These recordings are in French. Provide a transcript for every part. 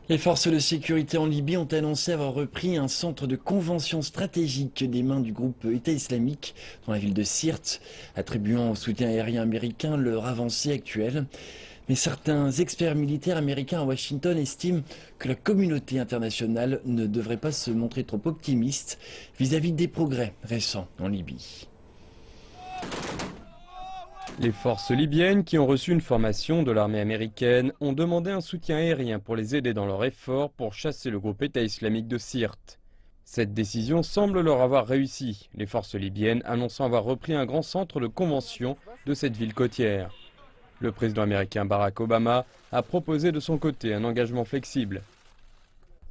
Les forces de sécurité en Libye ont annoncé avoir repris un centre de convention stratégique des mains du groupe État islamique dans la ville de Sirte, attribuant au soutien aérien américain leur avancée actuelle. Mais certains experts militaires américains à Washington estiment que la communauté internationale ne devrait pas se montrer trop optimiste vis-à-vis des progrès récents en Libye. Les forces libyennes, qui ont reçu une formation de l'armée américaine, ont demandé un soutien aérien pour les aider dans leur effort pour chasser le groupe État islamique de Sirte. Cette décision semble leur avoir réussi, les forces libyennes annonçant avoir repris un grand centre de convention de cette ville côtière. Le président américain Barack Obama a proposé de son côté un engagement flexible.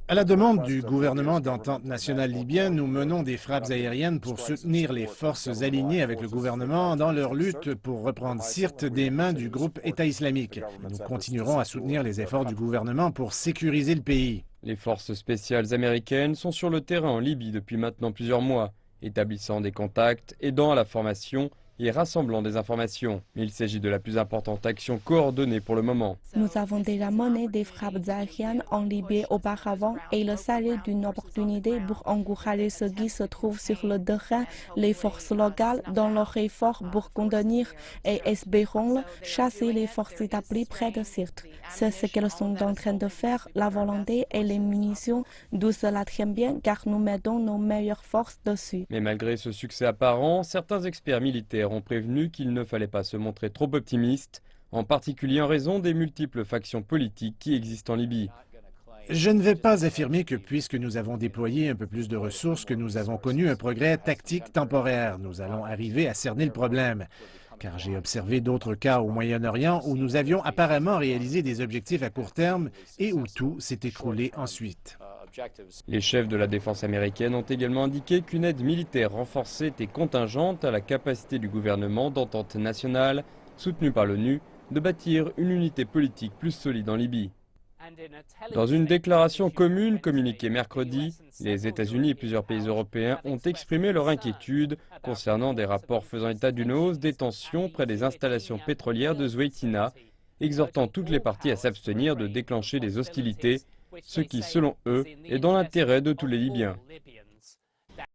À la demande du gouvernement d'entente nationale libyenne, nous menons des frappes aériennes pour soutenir les forces alignées avec le gouvernement dans leur lutte pour reprendre Sirte des mains du groupe État islamique. Nous continuerons à soutenir les efforts du gouvernement pour sécuriser le pays. Les forces spéciales américaines sont sur le terrain en Libye depuis maintenant plusieurs mois, établissant des contacts, aidant à la formation et rassemblant des informations. Mais il s'agit de la plus importante action coordonnée pour le moment. Nous avons déjà mené des frappes aériennes en Libye auparavant et il s'agit d'une opportunité pour encourager ceux qui se trouvent sur le terrain, les forces locales, dans leur effort pour contenir et espérons chasser les forces établies près de Sirte. C'est ce qu'elles sont en train de faire, la volonté et les munitions, d'où cela tient bien car nous mettons nos meilleures forces dessus. Mais malgré ce succès apparent, certains experts militaires ont prévenu qu'il ne fallait pas se montrer trop optimiste, en particulier en raison des multiples factions politiques qui existent en Libye. Je ne vais pas affirmer que puisque nous avons déployé un peu plus de ressources, que nous avons connu un progrès tactique temporaire. Nous allons arriver à cerner le problème. Car j'ai observé d'autres cas au Moyen-Orient où nous avions apparemment réalisé des objectifs à court terme et où tout s'est écroulé ensuite. Les chefs de la défense américaine ont également indiqué qu'une aide militaire renforcée était contingente à la capacité du gouvernement d'entente nationale, soutenu par l'ONU, de bâtir une unité politique plus solide en Libye. Dans une déclaration commune communiquée mercredi, les États-Unis et plusieurs pays européens ont exprimé leur inquiétude concernant des rapports faisant état d'une hausse des tensions près des installations pétrolières de Zoueitina, exhortant toutes les parties à s'abstenir de déclencher des hostilités, ce qui, selon eux, est dans l'intérêt de tous les Libyens.